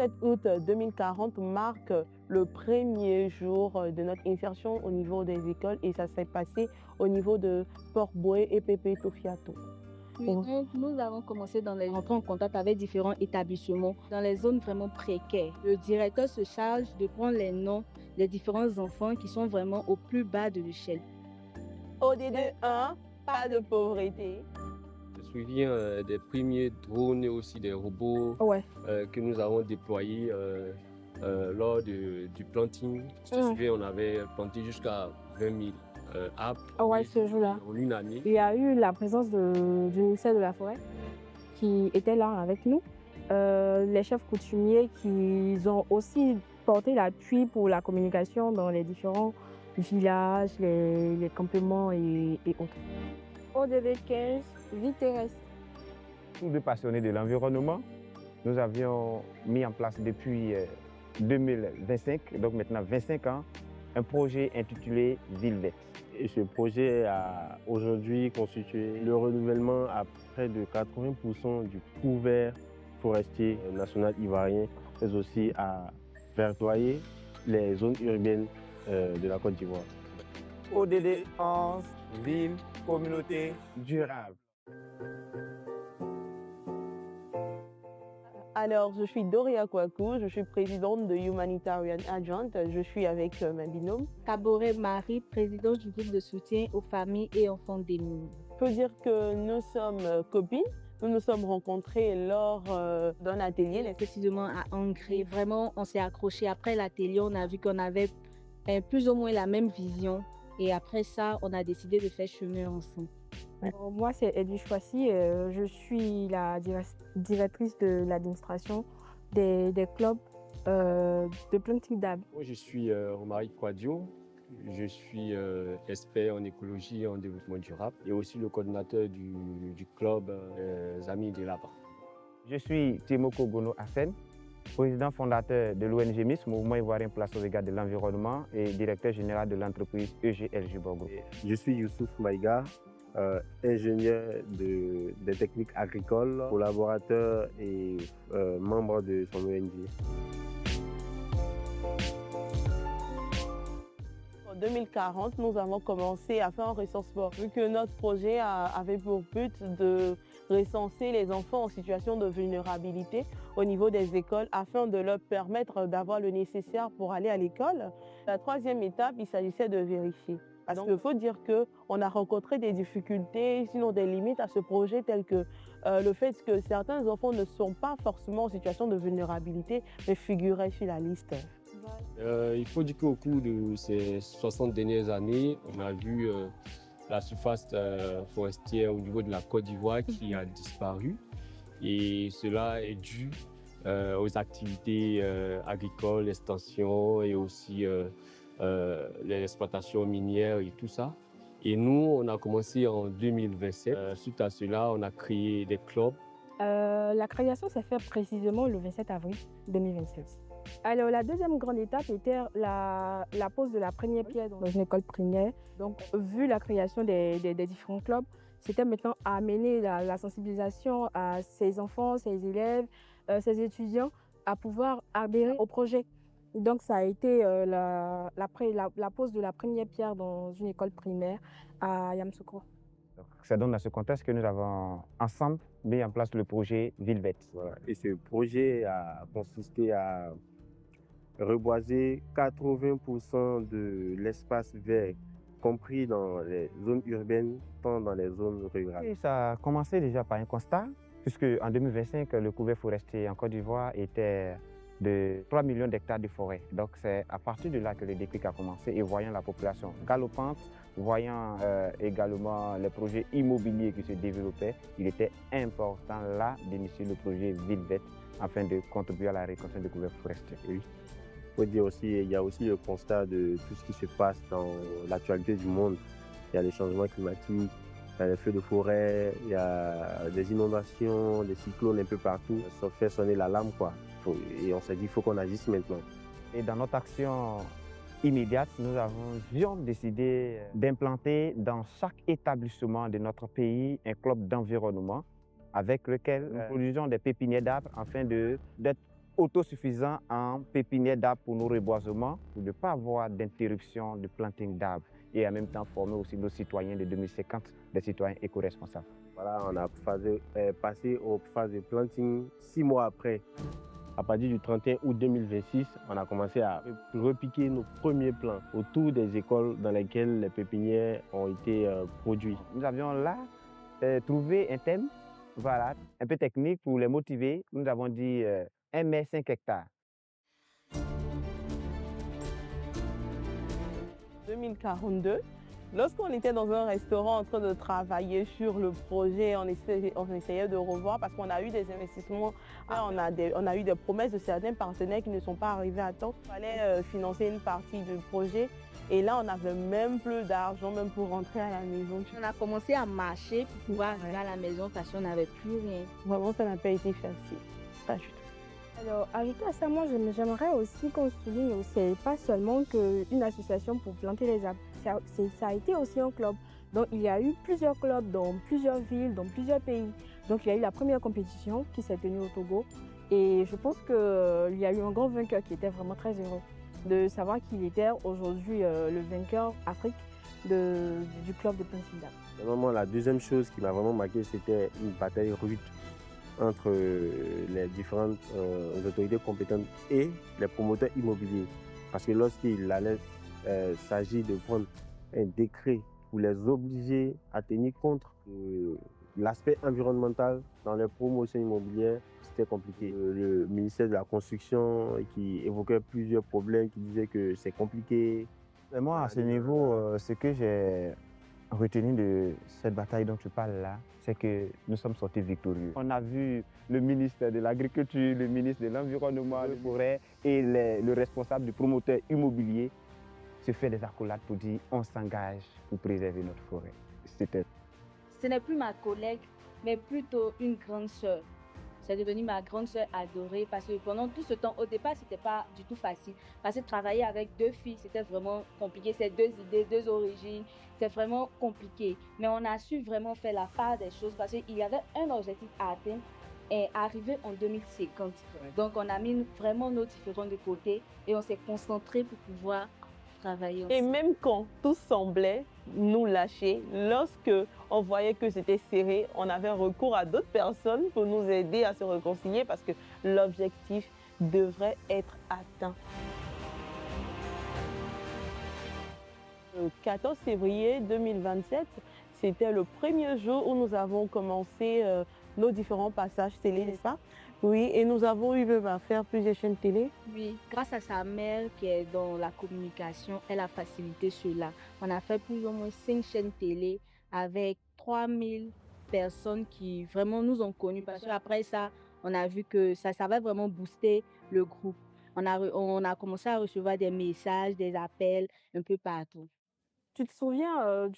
27 août 2040 marque le premier jour de notre insertion au niveau des écoles et ça s'est passé au niveau de Port-Boué et Pépé Tofiato. Oui, donc nous avons commencé dans rentrer en contact avec différents établissements dans les zones vraiment précaires. Le directeur se charge de prendre les noms des différents enfants qui sont vraiment au plus bas de l'échelle. ODD 1, pas de pauvreté. Je me souviens des premiers drones et aussi des robots que nous avons déployés lors du planting. Je me souviens, on avait planté jusqu'à 20 000 arbres ce jour-là. en une année. Il y a eu la présence du ministère de la Forêt qui était là avec nous. Les chefs coutumiers qui ont aussi porté l'appui pour la communication dans les différents villages, les campements et autres. ODD 15, vie terrestre. Tous deux passionnés de l'environnement, nous avions mis en place depuis 2025, donc maintenant 25 ans, un projet intitulé Ville verte. Et ce projet a aujourd'hui constitué le renouvellement à près de 80% du couvert forestier national ivoirien, mais aussi à verdoyer les zones urbaines de la Côte d'Ivoire. ODD 11, ville, communauté durable. Alors, je suis Doria Kwaku, je suis présidente de Humanitarian Adjoint. Je suis avec ma binôme. Kaboré Marie, présidente du groupe de soutien aux familles et enfants démunis. Il faut dire que nous sommes copines. Nous nous sommes rencontrés lors d'un atelier. Précisément à Angré. Vraiment, on s'est accrochés. Après l'atelier, on a vu qu'on avait plus ou moins la même vision. Et après ça, on a décidé de faire chemin ensemble. Moi, c'est Edwige Chouassi. Je suis la directrice de l'administration des clubs de planting d'arbres. Moi, je suis Romaric Quadio. Je suis expert en écologie et en développement durable et aussi le coordinateur du club Amis de l'Arbre. Je suis Timoko Gono Hassen, président fondateur de l'ONG MIS, Mouvement Ivoirien pour la sauvegarde de l'environnement et directeur général de l'entreprise EGLG Borgo. Je suis Youssouf Maïga, ingénieur des techniques agricoles, collaborateur et membre de son ONG. En 2040, nous avons commencé à faire un recensement, vu que notre projet avait pour but de recenser les enfants en situation de vulnérabilité au niveau des écoles afin de leur permettre d'avoir le nécessaire pour aller à l'école. La troisième étape, il s'agissait de vérifier. Parce qu'il faut dire qu'on a rencontré des difficultés, sinon des limites à ce projet, telles que le fait que certains enfants ne sont pas forcément en situation de vulnérabilité, mais figuraient sur la liste. Il faut dire qu'au cours de ces 60 dernières années, on a vu la surface forestière au niveau de la Côte d'Ivoire qui a disparu. Et cela est dû aux activités agricoles, l'extension et aussi les exploitations minières et tout ça. Et nous, on a commencé en 2027. Suite à cela, on a créé des clubs. La création s'est faite précisément le 27 avril 2027. Alors, la deuxième grande étape était la pose de la première pierre dans une école primaire. Donc, vu la création des différents clubs, c'était maintenant à amener la sensibilisation à ces enfants, ces élèves, ces étudiants à pouvoir adhérer au projet. Donc, ça a été la pose de la première pierre dans une école primaire à Yamoussoukro. C'est donc dans ce contexte que nous avons ensemble mis en place le projet Ville verte. Voilà. Et ce projet a consisté à reboiser 80% de l'espace vert, compris dans les zones urbaines, tant dans les zones rurales. Et ça a commencé déjà par un constat, puisque en 2025, le couvert forestier en Côte d'Ivoire était de 3 millions d'hectares de forêt. Donc c'est à partir de là que le déclic a commencé et voyant la population galopante, voyant également les projets immobiliers qui se développaient, il était important là d'initier le projet Ville verte afin de contribuer à la reconstruction du couvert forestier. Oui. Il faut dire aussi, il y a aussi le constat de tout ce qui se passe dans l'actualité du monde. Il y a les changements climatiques, il y a les feux de forêt, il y a des inondations, des cyclones un peu partout. Ça fait sonner l'alarme, quoi. Et on s'est dit qu'il faut qu'on agisse maintenant. Et dans notre action immédiate, nous avions décidé d'implanter dans chaque établissement de notre pays un club d'environnement avec lequel nous produisons des pépinières d'arbres afin d'être autosuffisants en pépinière d'arbres pour nos reboisements, pour ne pas avoir d'interruption de planting d'arbres et en même temps former aussi nos citoyens de 2050, des citoyens éco-responsables. Voilà, on a passé aux phases de planting 6 mois après. À partir du 31 août 2026, on a commencé à repiquer nos premiers plants autour des écoles dans lesquelles les pépinières ont été produites. Nous avions là trouvé un thème, voilà, un peu technique pour les motiver. Nous avons dit 1 mai 5 hectares. 2042, lorsqu'on était dans un restaurant en train de travailler sur le projet, on essayait de revoir parce qu'on a eu des investissements, on a eu des promesses de certains partenaires qui ne sont pas arrivés à temps. Il fallait financer une partie du projet et là, on n'avait même plus d'argent, même pour rentrer à la maison. On a commencé à marcher pour pouvoir arriver à la maison parce qu'on n'avait plus rien. Vraiment, ça n'a pas été facile, pas du tout. Alors, ajouter à ça, moi, j'aimerais aussi qu'on souligne que c'est pas seulement une association pour planter les arbres. Ça a été aussi un club. Donc, il y a eu plusieurs clubs dans plusieurs villes, dans plusieurs pays. Donc, il y a eu la première compétition qui s'est tenue au Togo. Et je pense qu'il y a eu un grand vainqueur qui était vraiment très heureux de savoir qu'il était aujourd'hui le vainqueur Afrique du club de planting d'arbres. Vraiment, la deuxième chose qui m'a vraiment marqué, c'était une bataille rude entre les différentes autorités compétentes et les promoteurs immobiliers. Parce que lorsqu'il allait s'agir de prendre un décret pour les obliger à tenir compte de l'aspect environnemental dans les promotions immobilières, c'était compliqué. Le ministère de la Construction qui évoquait plusieurs problèmes, qui disait que c'est compliqué. Et moi, à ce niveau, ce que j'ai retenu de cette bataille dont tu parles là, c'est que nous sommes sortis victorieux. On a vu le ministre de l'Agriculture, le ministre de l'Environnement, des Forêts et le responsable du promoteur immobilier se faire des accolades pour dire on s'engage pour préserver notre forêt. Ce n'est plus ma collègue, mais plutôt une grande sœur. C'est devenu ma grande sœur adorée parce que pendant tout ce temps, au départ, c'était pas du tout facile. Parce que travailler avec deux filles, c'était vraiment compliqué. C'est deux idées, deux origines, c'est vraiment compliqué. Mais on a su vraiment faire la part des choses parce qu'il y avait un objectif à atteindre et arriver en 2050. Donc, on a mis vraiment nos différents de côté et on s'est concentré pour pouvoir travailler ensemble. Et même quand tout semblait nous lâcher, lorsque on voyait que c'était serré, on avait recours à d'autres personnes pour nous aider à se réconcilier parce que l'objectif devrait être atteint. Le 14 février 2027, c'était le premier jour où nous avons commencé nos différents passages télé, n'est-ce pas? Oui, et nous avons eu même à faire plusieurs chaînes télé. Oui, grâce à sa mère qui est dans la communication, elle a facilité cela. On a fait plus ou moins 5 chaînes télé avec 3000 personnes qui vraiment nous ont connus. Parce qu'après ça, on a vu que ça va vraiment booster le groupe. On a commencé à recevoir des messages, des appels un peu partout. Tu te souviens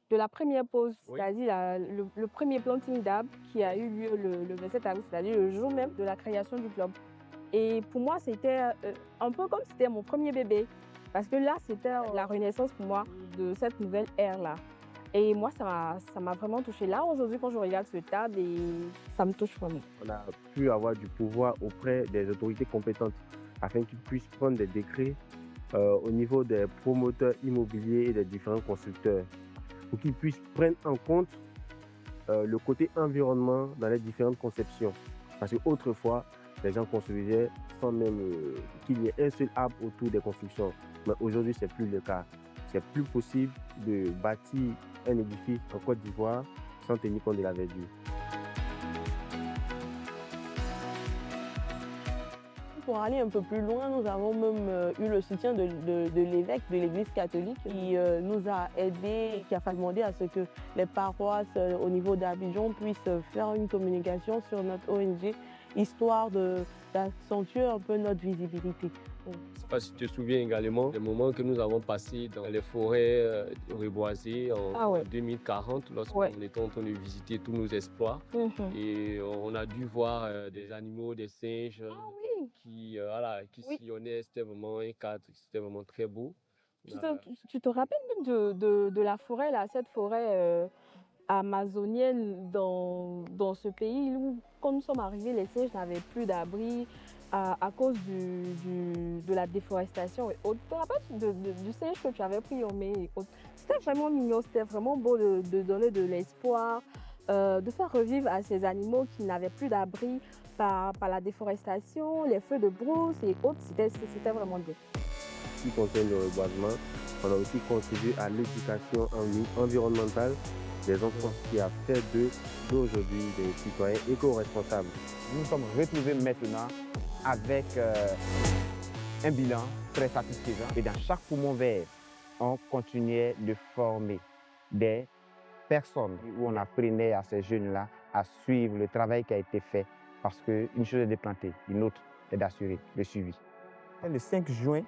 de la première pause, Oui. c'est-à-dire le premier planting d'arbres qui a eu lieu le 27 avril, c'est-à-dire le jour même de la création du club. Et pour moi, c'était un peu comme si c'était mon premier bébé. Parce que là, c'était la renaissance pour moi de cette nouvelle ère-là. Et moi, ça m'a vraiment touchée. Là, aujourd'hui, quand je regarde ce table, ça me touche vraiment. On a pu avoir du pouvoir auprès des autorités compétentes afin qu'ils puissent prendre des décrets au niveau des promoteurs immobiliers et des différents constructeurs pour qu'ils puissent prendre en compte le côté environnement dans les différentes conceptions. Parce qu'autrefois, les gens construisaient sans même qu'il y ait un seul arbre autour des constructions. Mais aujourd'hui, ce n'est plus le cas. C'est plus possible de bâtir un édifice en Côte d'Ivoire sans tenir compte de la verdure. Pour aller un peu plus loin, nous avons même eu le soutien de l'évêque de l'Église catholique qui nous a aidés, qui a demandé à ce que les paroisses au niveau d'Abidjan puissent faire une communication sur notre ONG, histoire d'accentuer un peu notre visibilité. Je ne sais pas si tu te souviens également des moments que nous avons passés dans les forêts reboisées en 2040, lorsqu'on était en train de visiter tous nos exploits. Et on a dû voir des animaux, des singes qui sillonnaient. C'était vraiment un cadre, c'était vraiment très beau. Tu te rappelles même de la forêt, là, cette forêt amazonienne dans ce pays où, quand nous sommes arrivés, les singes n'avaient plus d'abri. à cause de la déforestation et autres. Tu te rappelles du singe que tu avais pris en mai et autres. C'était vraiment mignon, c'était vraiment beau de donner de l'espoir, de faire revivre à ces animaux qui n'avaient plus d'abri par la déforestation, les feux de brousse et autres. C'était vraiment bien. Ce qui concerne le reboisement, on a aussi contribué à l'éducation environnementale des enfants, qui a fait d'aujourd'hui des citoyens éco-responsables. Nous nous sommes retrouvés maintenant avec un bilan très satisfaisant. Et dans chaque poumon vert, on continuait de former des personnes où on apprenait à ces jeunes-là à suivre le travail qui a été fait. Parce qu'une chose est de planter, une autre est d'assurer le suivi. Le 5 juin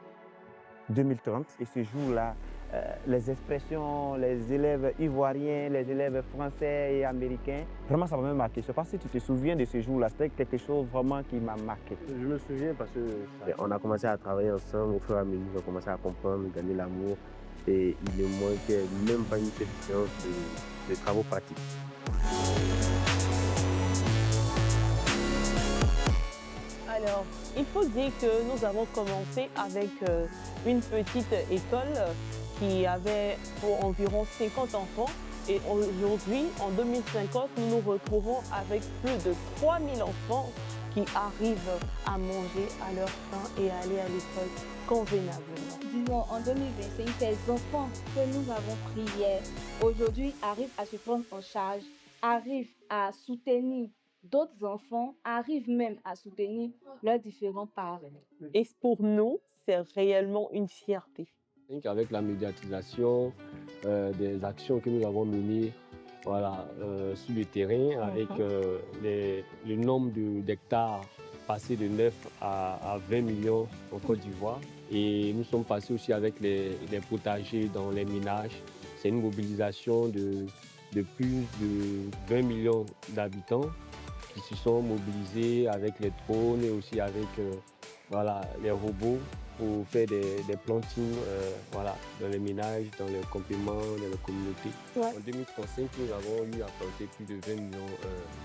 2030, et ce jour-là, les expressions, les élèves ivoiriens, les élèves français et américains, vraiment ça m'a même marqué. Je ne sais pas si tu te souviens de ce jour-là, c'était quelque chose vraiment qui m'a marqué. Je me souviens parce qu'on a commencé à travailler ensemble au fur et à mesure, on a commencé à comprendre, gagner l'amour, et il ne manquait même pas une petite séance de travaux pratiques. Alors, il faut dire que nous avons commencé avec une petite école qui avait pour environ 50 enfants. Et aujourd'hui, en 2050, nous nous retrouvons avec plus de 3000 enfants qui arrivent à manger à leur faim et à aller à l'école convenablement. Disons, en 2025, ces enfants que nous avons pris hier, aujourd'hui, arrivent à se prendre en charge, arrivent à soutenir d'autres enfants, arrivent même à soutenir leurs différents parents. Et pour nous, c'est réellement une fierté. Avec la médiatisation des actions que nous avons menées voilà, sur le terrain, avec le nombre d'hectares passé de 9 à 20 millions en Côte d'Ivoire. Et nous sommes passés aussi avec les potagers dans les ménages. C'est une mobilisation de plus de 20 millions d'habitants qui se sont mobilisés avec les drones et aussi avec voilà, les robots pour faire des plantings voilà, dans les ménages, dans les compléments, dans les communautés. Ouais. En 2035, nous avons eu à planter plus de 20 millions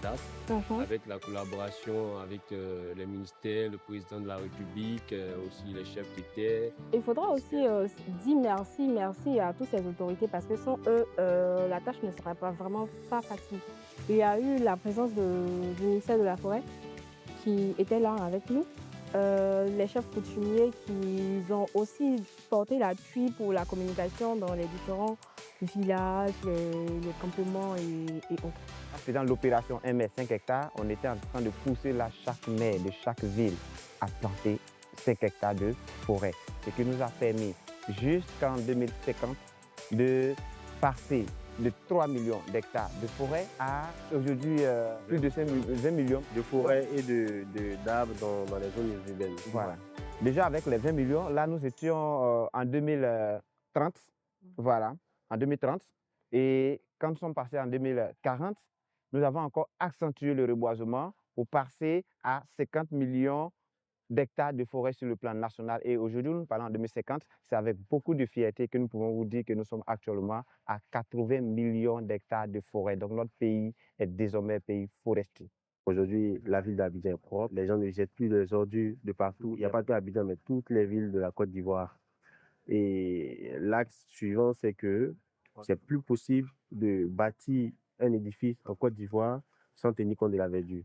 d'arbres avec la collaboration avec les ministères, le président de la République, aussi les chefs d'État. Il faudra aussi dire merci à toutes ces autorités parce que sans eux, la tâche ne serait vraiment pas facile. Il y a eu la présence du ministère de la Forêt qui était là avec nous. Les chefs coutumiers qui ont aussi porté l'appui pour la communication dans les différents villages, les campements et autres. En faisant l'opération 1 mètre 5 hectares, on était en train de pousser là chaque maire de chaque ville à planter 5 hectares de forêt. Ce qui nous a permis jusqu'en 2050 de passer de 3 millions d'hectares de forêt à aujourd'hui plus de 20 millions de forêts et d'arbres dans les zones urbaines. Voilà. Déjà avec les 20 millions, là nous étions en 2030, voilà, en 2030. Et quand nous sommes passés en 2040, nous avons encore accentué le reboisement pour passer à 50 millions d'hectares de forêt sur le plan national. Et aujourd'hui, nous parlons en 2050, c'est avec beaucoup de fierté que nous pouvons vous dire que nous sommes actuellement à 80 millions d'hectares de forêt. Donc notre pays est désormais un pays forestier. Aujourd'hui, la ville d'Abidjan est propre. Les gens ne jettent plus les ordures de partout. Il n'y a pas que Abidjan, mais toutes les villes de la Côte d'Ivoire. Et l'axe suivant, c'est que c'est plus possible de bâtir un édifice en Côte d'Ivoire sans tenir compte de la verdure.